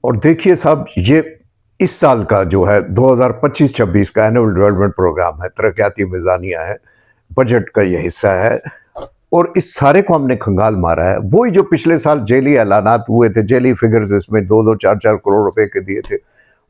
اور دیکھیے صاحب، یہ اس سال کا جو ہے 2025-26 کا اینول ڈیولپمنٹ پروگرام ہے، ترقیاتی میزانیہ ہے، بجٹ کا یہ حصہ ہے، اور اس سارے کو ہم نے کھنگال مارا ہے۔ وہی جو پچھلے سال جیلی اعلانات ہوئے تھے، جیلی فگرز، اس میں 2-4 کروڑ روپے کے دیے تھے،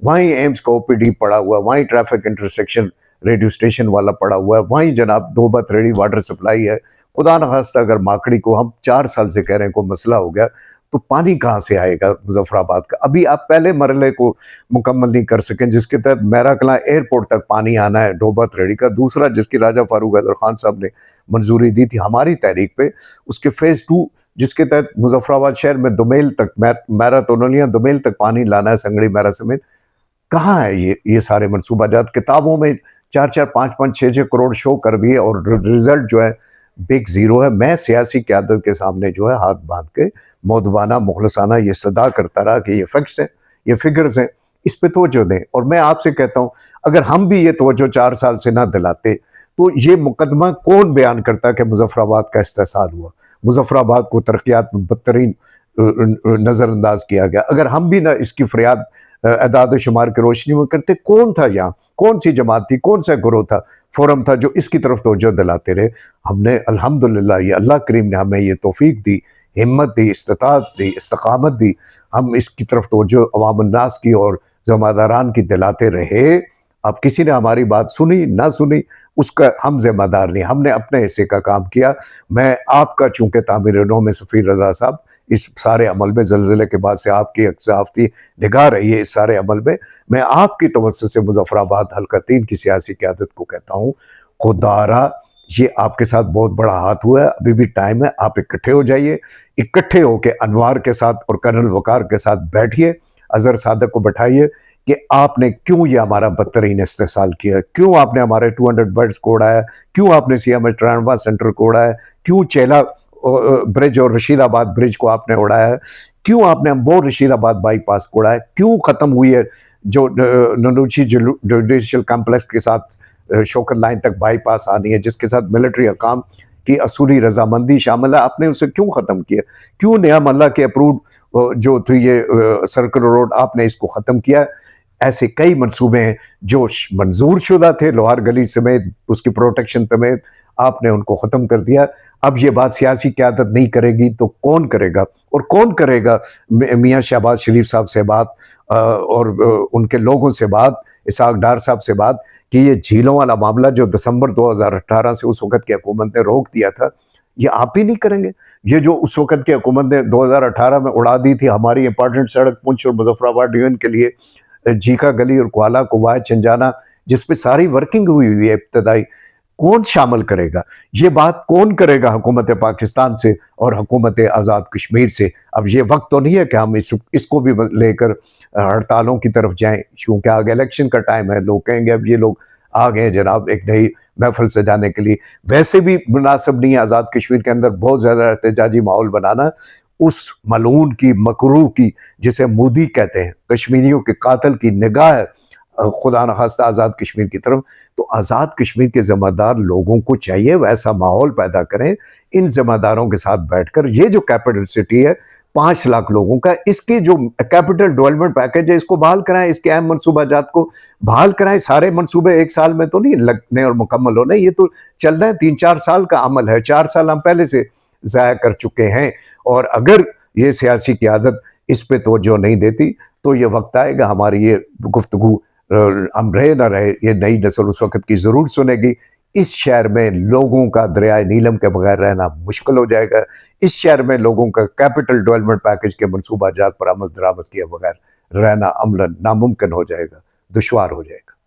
وہیں ایمز کا او پی ڈی پڑا ہوا ہے، وہیں ٹریفک انٹرسیکشن ریڈیو اسٹیشن والا پڑا ہوا ہے، وہیں جناب ڈوبا تریڑی واٹر سپلائی ہے۔ خدا نخواستہ اگر ماکڑی کو ہم 4 سال سے کہہ رہے ہیں کوئی مسئلہ ہو گیا تو پانی کہاں سے آئے گا مظفر آباد کا؟ ابھی آپ پہلے مرحلے کو مکمل نہیں کر سکیں، جس کے تحت میرا کلاں ایئرپورٹ تک پانی آنا ہے ڈوبا تریڑی کا، دوسرا جس کی راجہ فاروق حیدر خان صاحب نے منظوری دی تھی ہماری تحریک پہ، اس کے فیز 2 جس کے تحت مظفر آباد شہر میں دومیل تک، میرا تونلیاں دومیل تک پانی لانا ہے، سنگڑی میرا سمیت۔ کہاں ہے یہ سارے منصوبہ جات؟ کتابوں میں 4-4 5-5 6-6 کروڑ شو کر دیے، اور رزلٹ جو ہے بگ زیرو ہے۔ میں سیاسی قیادت کے سامنے جو ہے ہاتھ باندھ کے مودبانہ مخلصانہ یہ صدا کرتا رہا کہ یہ فیکٹس ہیں، یہ فگرز ہیں، اس پہ توجہ دیں۔ اور میں آپ سے کہتا ہوں، اگر ہم بھی یہ توجہ 4 سال سے نہ دلاتے تو یہ مقدمہ کون بیان کرتا کہ مظفر آباد کا استحصال ہوا، مظفر آباد کو ترقیات میں بدترین نظر انداز کیا گیا؟ اگر ہم بھی نہ اس کی فریاد اعداد و شمار کی روشنی میں کرتے، کون تھا یہاں؟ کون سی جماعت تھی؟ کون سا گروہ تھا، فورم تھا جو اس کی طرف توجہ دلاتے رہے؟ ہم نے الحمدللہ، یہ اللہ کریم نے ہمیں یہ توفیق دی، ہمت دی، استطاعت دی، استقامت دی، ہم اس کی طرف توجہ عوام الناس کی اور ذمہ داران کی دلاتے رہے۔ اب کسی نے ہماری بات سنی نہ سنی، اس کا ہم ذمہ دار نہیں، ہم نے اپنے حصے کا کام کیا۔ میں آپ کا چونکہ تعمیر نو میں سفیر رضا صاحب اس سارے عمل میں، زلزلے کے بعد سے آپ کی ثقافتی نگاہ رہی ہے اس سارے عمل میں آپ کی توسط سے مظفر آباد حلقہ 3 کی سیاسی قیادت کو کہتا ہوں، خدارا یہ آپ کے ساتھ بہت بڑا ہاتھ ہوا ہے، ابھی بھی ٹائم ہے، آپ اکٹھے ہو جائیے، اکٹھے ہو کے انوار کے ساتھ اور کرنل وقار کے ساتھ بیٹھیے، اظہر صادق کو بٹھائیے کہ آپ نے کیوں یہ ہمارا بدترین استحصال کیا ہے، کیوں آپ نے ہمارے 200 بیڈز کو اڑایا، کیوں آپ نے سی ایم ایچ ٹرانوا سینٹر کو اڑایا، کیوں چیلا برج اور رشید آباد برج کو آپ نے اڑایا ہے، کیوں آپ نے امبور رشید آباد بائی پاس کو اڑایا، کیوں ختم ہوئی ہے جو ننوچی جوڈیشل کمپلیکس کے ساتھ شوکت لائن تک بائی پاس آنی ہے، جس کے ساتھ ملٹری حکام کی اصولی رضامندی شامل ہے، آپ نے اسے کیوں ختم کیا؟ کیوں نعم اللہ کے اپروڈ جو تھی یہ سرکل روڈ، آپ نے اس کو ختم کیا؟ ایسے کئی منصوبے ہیں جو منظور شدہ تھے، لوہار گلی سمیت اس کی پروٹیکشن سمیت، آپ نے ان کو ختم کر دیا۔ اب یہ بات سیاسی قیادت نہیں کرے گی تو کون کرے گا؟ اور کون کرے گا میاں شہباز شریف صاحب سے بات اور ان کے لوگوں سے بات، اسحاق ڈار صاحب سے بات، کہ یہ جھیلوں والا معاملہ جو دسمبر 2018 سے اس وقت کی حکومت نے روک دیا تھا، یہ آپ ہی نہیں کریں گے؟ یہ جو اس وقت کی حکومت نے 2018 میں اڑا دی تھی ہماری امپورٹنٹ سڑک پنچ اور مظفر آباد ڈویژن کے لیے، جھیکا گلی اور کوالہ کوائے چنجانا، جس پہ ساری ورکنگ ہوئی ہے ابتدائی، کون شامل کرے گا؟ یہ بات کون کرے گا حکومت پاکستان سے اور حکومت آزاد کشمیر سے؟ اب یہ وقت تو نہیں ہے کہ ہم اس کو بھی لے کر ہڑتالوں کی طرف جائیں، کیونکہ آگے الیکشن کا ٹائم ہے، لوگ کہیں گے اب یہ لوگ آ گئے جناب ایک نئی محفل سجانے کے لیے۔ ویسے بھی مناسب نہیں ہے آزاد کشمیر کے اندر بہت زیادہ احتجاجی ماحول بنانا، اس ملعون کی، مکروہ کی، جسے مودی کہتے ہیں، کشمیریوں کے قاتل کی نگاہ ہے خدا نخواستہ آزاد کشمیر کی طرف۔ تو آزاد کشمیر کے ذمہ دار لوگوں کو چاہیے ویسا ماحول پیدا کریں، ان ذمہ داروں کے ساتھ بیٹھ کر یہ جو کیپٹل سٹی ہے 5 لاکھ لوگوں کا، اس کی جو کیپٹل ڈیولپمنٹ پیکج ہے اس کو بحال کرائیں، اس کے اہم منصوبہ جات کو بحال کرائیں۔ سارے منصوبے ایک سال میں تو نہیں لگنے اور مکمل ہونے، یہ تو چل رہے ہیں 3-4 سال کا عمل ہے، 4 سال ہم پہلے سے ضائع کر چکے ہیں۔ اور اگر یہ سیاسی قیادت اس پہ توجہ نہیں دیتی تو یہ وقت آئے گا ہماری یہ گفتگو ہم رہے نہ رہے، یہ نئی نسل اس وقت کی ضرور سنے گی۔ اس شہر میں لوگوں کا دریائے نیلم کے بغیر رہنا مشکل ہو جائے گا، اس شہر میں لوگوں کا کیپٹل ڈیولپمنٹ پیکج کے منصوبہ جات پر عمل درآمد کیے بغیر رہنا عملاً ناممکن ہو جائے گا، دشوار ہو جائے گا۔